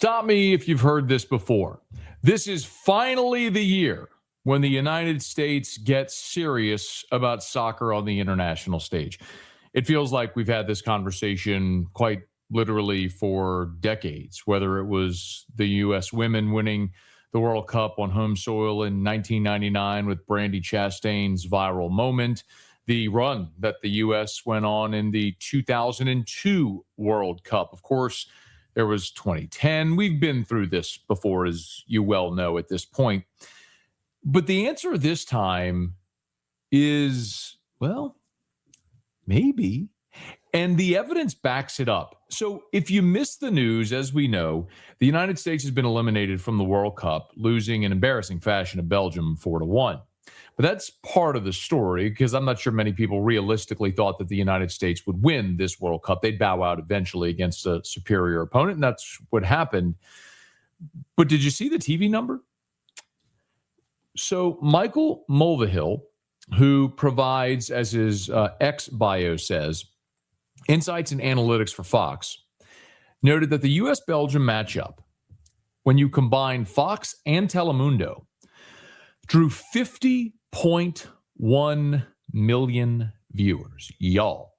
Stop me if you've heard this before. This is finally the year when the United States gets serious about soccer on the international stage. It feels like we've had this conversation quite literally for decades, whether it was the U.S. women winning the World Cup on home soil in 1999 with Brandi Chastain's viral moment, the run that the U.S. went on in the 2002 World Cup. Of course, there was 2010. We've been through this before, as you well know at this point. But the answer this time is, well, maybe. And the evidence backs it up. So if you missed the news, as we know, the United States has been eliminated from the World Cup, losing in embarrassing fashion to Belgium 4-1. But that's part of the story, because I'm not sure many people realistically thought that the United States would win this World Cup. They'd bow out eventually against a superior opponent, and that's what happened. But did you see the TV number? So Michael Mulvihill, who provides, as his ex-bio says, insights and analytics for Fox, noted that the U.S.-Belgium matchup, when you combine Fox and Telemundo, drew 50.1 million viewers. Y'all.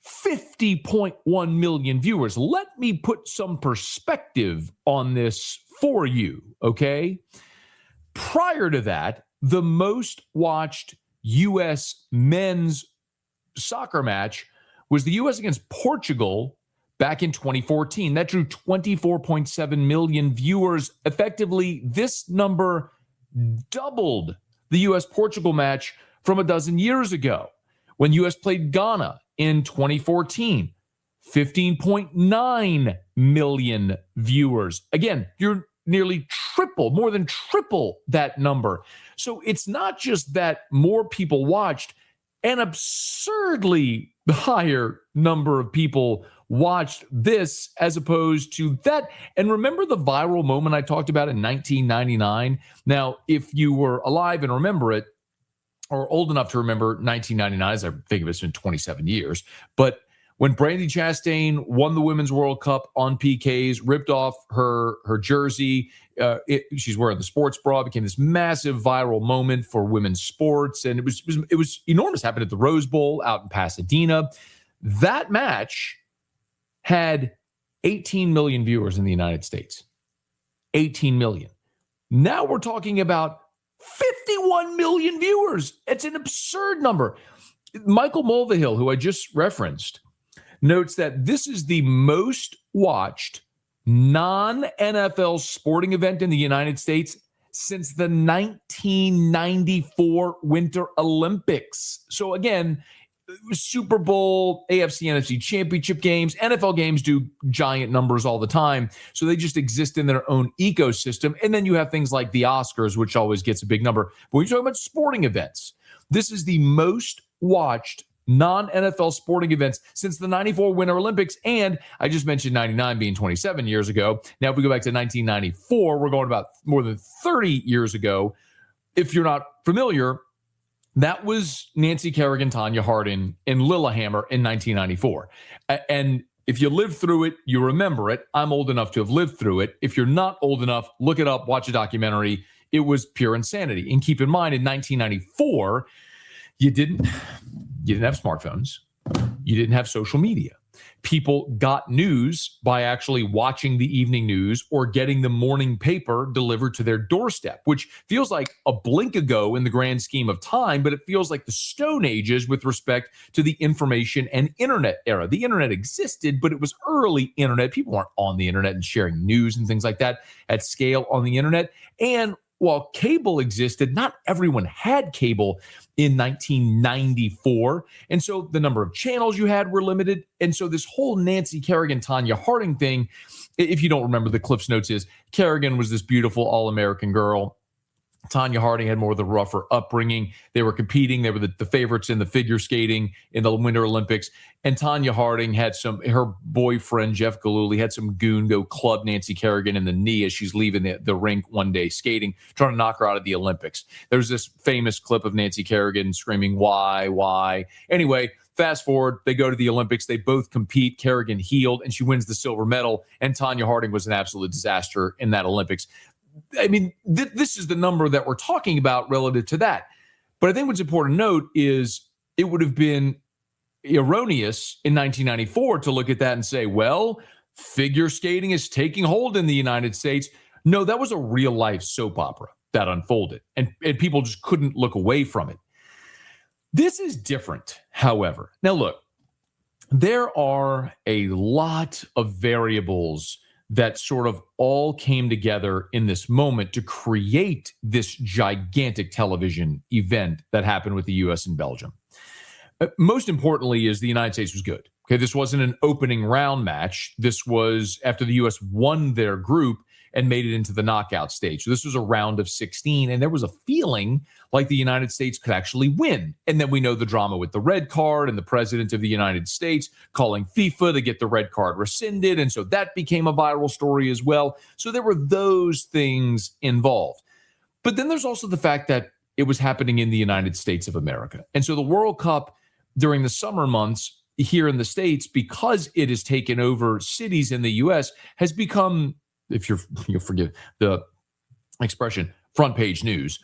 50.1 million viewers. Let me put some perspective on this for you, okay? Prior to that, the most watched U.S. men's soccer match was the U.S. against Portugal back in 2014. That drew 24.7 million viewers. Effectively, this number doubled the U.S.-Portugal match from a dozen years ago when U.S. played Ghana in 2014. 15.9 million viewers. Again, you're nearly triple, more than triple that number. So it's not just that more people watched, an absurdly higher number of people watched this as opposed to that. And remember the viral moment I talked about in 1999? Now, if you were alive and remember it, or old enough to remember 1999, as I think of it's been 27 years, but when Brandi Chastain won the Women's World Cup on PKs, ripped off her jersey, she's wearing the sports bra, it became this massive viral moment for women's sports, and it was enormous. Happened at the Rose Bowl out in Pasadena. That match had 18 million viewers in the United States. 18 million. Now we're talking about 51 million viewers. It's an absurd number. Michael Mulvihill, who I just referenced, notes that this is the most watched non-NFL sporting event in the United States since the 1994 Winter Olympics. So again, Super Bowl, AFC, NFC championship games, NFL games do giant numbers all the time. So they just exist in their own ecosystem. And then you have things like the Oscars, which always gets a big number. But when you're talking about sporting events, this is the most watched non-NFL sporting events since the 94 Winter Olympics. And I just mentioned 99 being 27 years ago. Now, if we go back to 1994, we're going about more than 30 years ago. If you're not familiar, that was Nancy Kerrigan, Tanya Harding, and Lillehammer in 1994. And if you lived through it, you remember it. I'm old enough to have lived through it. If you're not old enough, look it up, watch a documentary. It was pure insanity. And keep in mind, in 1994, you didn't have smartphones. You didn't have social media. People got news by actually watching the evening news or getting the morning paper delivered to their doorstep, which feels like a blink ago in the grand scheme of time, but it feels like the Stone Ages with respect to the information and internet era. The internet existed, but it was early internet. People weren't on the internet and sharing news and things like that at scale on the internet. And while cable existed, not everyone had cable in 1994. And so the number of channels you had were limited. And so this whole Nancy Kerrigan, Tanya Harding thing, if you don't remember, the Cliff's Notes is Kerrigan was this beautiful all-American girl. Tanya Harding had more of the rougher upbringing. They were competing. They were the favorites in the figure skating in the Winter Olympics. And Tanya Harding had her boyfriend, Jeff Gillooly, had some goon go club Nancy Kerrigan in the knee as she's leaving the rink one day skating, trying to knock her out of the Olympics. There's this famous clip of Nancy Kerrigan screaming, "Why, why?" Anyway, Fast forward, they go to the Olympics. They both compete. Kerrigan healed, and she wins the silver medal. And Tanya Harding was an absolute disaster in that Olympics. I mean, this is the number that we're talking about relative to that. But I think what's important to note is it would have been erroneous in 1994 to look at that and say, well, figure skating is taking hold in the United States. No, that was a real life soap opera that unfolded, and people just couldn't look away from it. This is different, however. Now, look, there are a lot of variables that sort of all came together in this moment to create this gigantic television event that happened with the U.S. and Belgium. Most importantly is the United States was good. Okay, this wasn't an opening round match. This was after the U.S. won their group and made it into the knockout stage. So this was a round of 16, and there was a feeling like the United States could actually win. And then we know the drama with the red card and the president of the United States calling FIFA to get the red card rescinded. And so that became a viral story as well. So there were those things involved. But then there's also the fact that it was happening in the United States of America. And so the World Cup during the summer months here in the States, because it has taken over cities in the U.S., has become, if you'll forgive the expression, front page news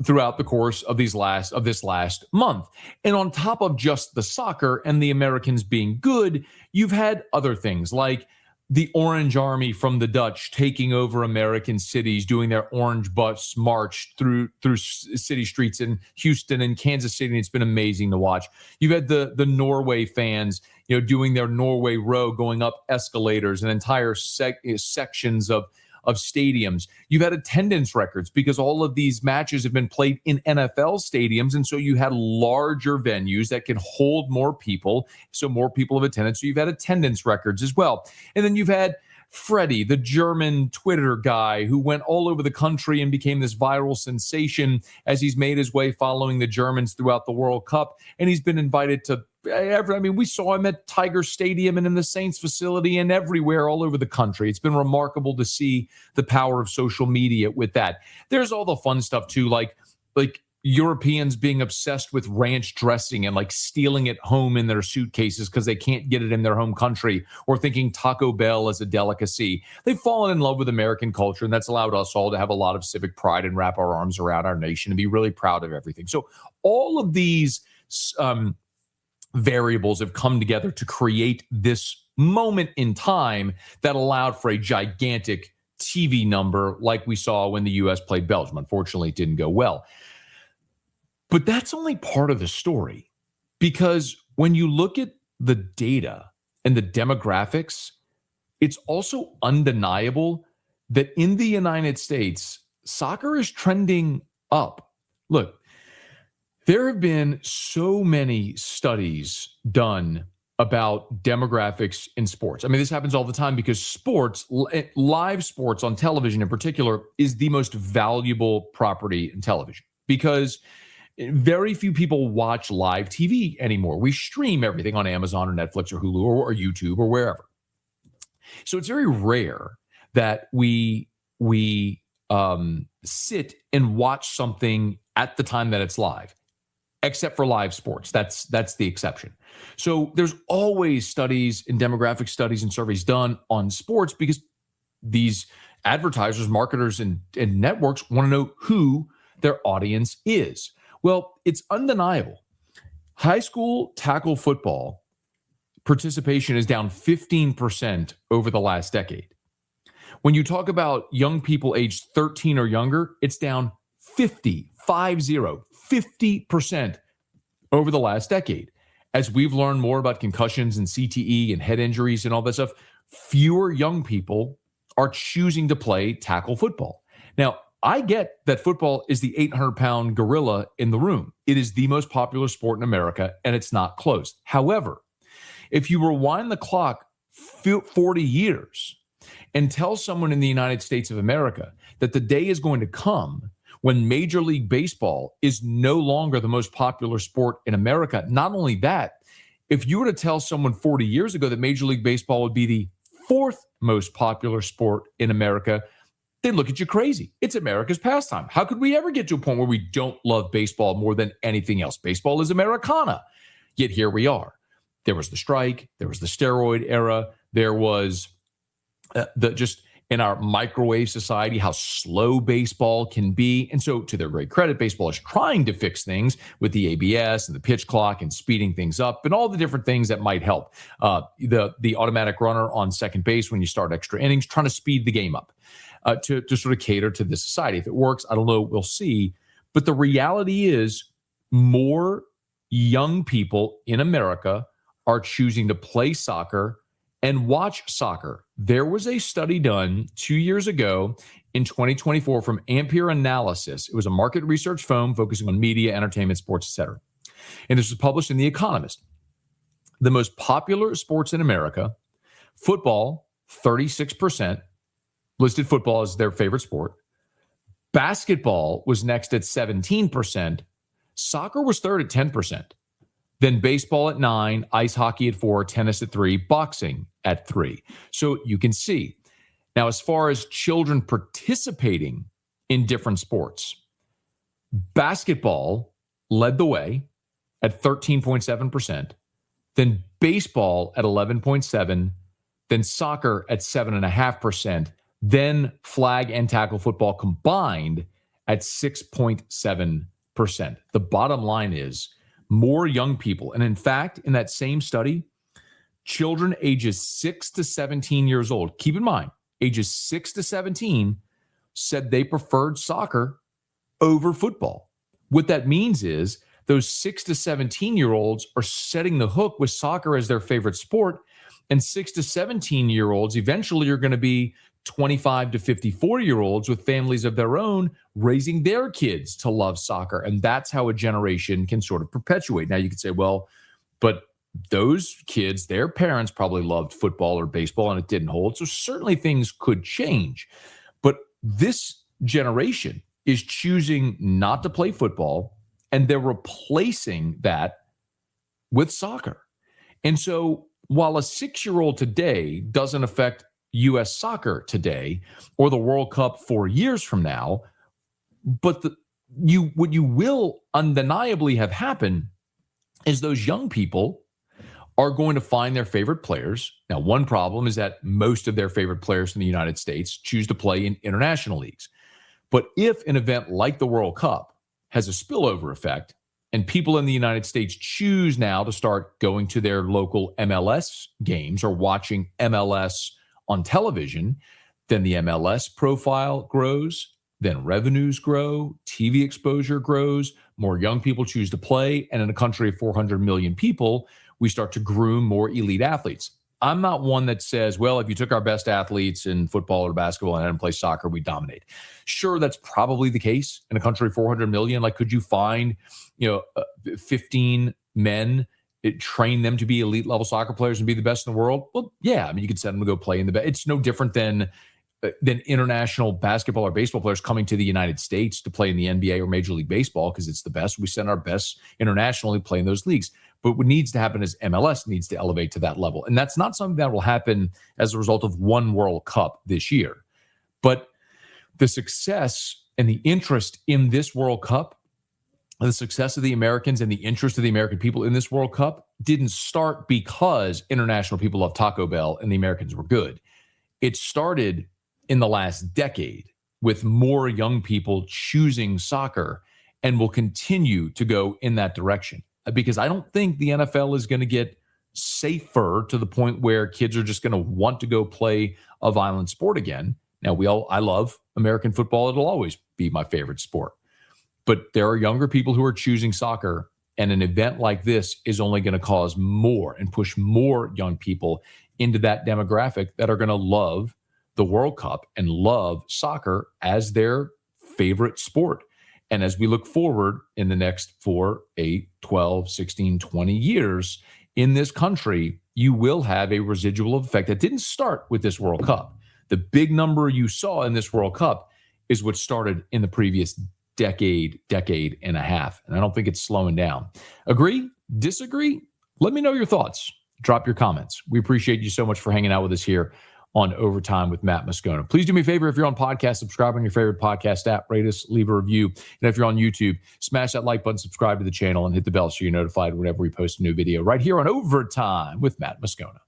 throughout the course of this last month. And on top of just the soccer and the Americans being good, you've had other things like the Orange Army from the Dutch taking over American cities, doing their orange bus march through city streets in Houston and Kansas City. And it's been amazing to watch. You've had the Norway fans, doing their Norway row, going up escalators and entire sections of stadiums. You've had attendance records because all of these matches have been played in NFL stadiums. And so you had larger venues that can hold more people. So more people have attended. So you've had attendance records as well. And then you've had Freddie, the German Twitter guy who went all over the country and became this viral sensation as he's made his way following the Germans throughout the World Cup. And he's been invited to we saw him at Tiger Stadium and in the Saints facility and everywhere all over the country. It's been remarkable to see the power of social media with that. There's all the fun stuff too, like Europeans being obsessed with ranch dressing and like stealing it home in their suitcases because they can't get it in their home country, or thinking Taco Bell is a delicacy. They've fallen in love with American culture, and that's allowed us all to have a lot of civic pride and wrap our arms around our nation and be really proud of everything. So all of these variables have come together to create this moment in time that allowed for a gigantic TV number like we saw when the U.S. played Belgium. Unfortunately, it didn't go well. But that's only part of the story, because when you look at the data and the demographics, it's also undeniable that in the United States, soccer is trending up. Look, there have been so many studies done about demographics in sports. I mean, this happens all the time because sports, live sports on television in particular, is the most valuable property in television because very few people watch live TV anymore. We stream everything on Amazon or Netflix or Hulu or YouTube or wherever. So it's very rare that we sit and watch something at the time that it's live, except for live sports. That's the exception. So there's always studies and demographic studies and surveys done on sports because these advertisers, marketers, and networks want to know who their audience is. Well, it's undeniable. High school tackle football participation is down 15% over the last decade. When you talk about young people aged 13 or younger, it's down 50% over the last decade. As we've learned more about concussions and CTE and head injuries and all that stuff, fewer young people are choosing to play tackle football. Now, I get that football is the 800-pound gorilla in the room. It is the most popular sport in America, and it's not close. However, if you rewind the clock 40 years and tell someone in the United States of America that the day is going to come when Major League Baseball is no longer the most popular sport in America, not only that, if you were to tell someone 40 years ago that Major League Baseball would be the fourth most popular sport in America, they'd look at you crazy. It's America's pastime. How could we ever get to a point where we don't love baseball more than anything else? Baseball is Americana. Yet here we are. There was the strike. There was the steroid era. There was just in our microwave society, how slow baseball can be. And so to their great credit, baseball is trying to fix things with the ABS and the pitch clock and speeding things up and all the different things that might help. The automatic runner on second base when you start extra innings, trying to speed the game up to sort of cater to this society. If it works, I don't know, we'll see. But the reality is more young people in America are choosing to play soccer and watch soccer. There was a study done 2 years ago in 2024 from Ampere Analysis. It was a market research firm focusing on media, entertainment, sports, etc. And this was published in The Economist. The most popular sports in America, football, 36%, listed football as their favorite sport. Basketball was next at 17%. Soccer was third at 10%. Then baseball at 9%, ice hockey at 4%, tennis at 3%, boxing at 3%. So you can see. Now, as far as children participating in different sports, basketball led the way at 13.7%, then baseball at 11.7%, then soccer at 7.5%, then flag and tackle football combined at 6.7%. The bottom line is more young people. And in fact, in that same study, children ages 6 to 17 years old, keep in mind, ages 6 to 17 said they preferred soccer over football. What that means is those 6 to 17-year-olds are setting the hook with soccer as their favorite sport, and 6 to 17-year-olds eventually are going to be 25 to 54-year-olds with families of their own raising their kids to love soccer. And that's how a generation can sort of perpetuate. Now you could say, well, but those kids, their parents probably loved football or baseball and it didn't hold. So certainly things could change. But this generation is choosing not to play football and they're replacing that with soccer. And so while a 6-year-old today doesn't affect U.S. soccer today or the World Cup 4 years from now, but what you will undeniably have happen is those young people are going to find their favorite players. Now, one problem is that most of their favorite players in the United States choose to play in international leagues. But if an event like the World Cup has a spillover effect and people in the United States choose now to start going to their local MLS games or watching MLS on television, then the MLS profile grows, then revenues grow, TV exposure grows, more young people choose to play, and in a country of 400 million people, we start to groom more elite athletes. I'm not one that says, well, if you took our best athletes in football or basketball and had them play soccer, we dominate. Sure, that's probably the case in a country of 400 million. Like, could you find, 15 men, train them to be elite level soccer players and be the best in the world? Well, yeah. I mean, you could send them to go play in the best. It's no different than international basketball or baseball players coming to the United States to play in the NBA or Major League Baseball because it's the best. We send our best internationally play in those leagues. But what needs to happen is MLS needs to elevate to that level. And that's not something that will happen as a result of one World Cup this year. But the success and the interest in this World Cup, the success of the Americans and the interest of the American people in this World Cup didn't start because international people love Taco Bell and the Americans were good. It started in the last decade with more young people choosing soccer and will continue to go in that direction. Because I don't think the NFL is going to get safer to the point where kids are just going to want to go play a violent sport again. Now, I love American football. It'll always be my favorite sport. But there are younger people who are choosing soccer, and an event like this is only going to cause more and push more young people into that demographic that are going to love the World Cup and love soccer as their favorite sport. And as we look forward in the next 4, 8, 12, 16, 20 years in this country, you will have a residual effect that didn't start with this World Cup. The big number you saw in this World Cup is what started in the previous decade and a half. And I don't think it's slowing down. Agree? Disagree? Let me know your thoughts. Drop your comments. We appreciate you so much for hanging out with us here on Overtime with Matt Moscona. Please do me a favor, if you're on podcast, subscribe on your favorite podcast app, rate us, leave a review. And if you're on YouTube, smash that like button, subscribe to the channel, and hit the bell so you're notified whenever we post a new video right here on Overtime with Matt Moscona.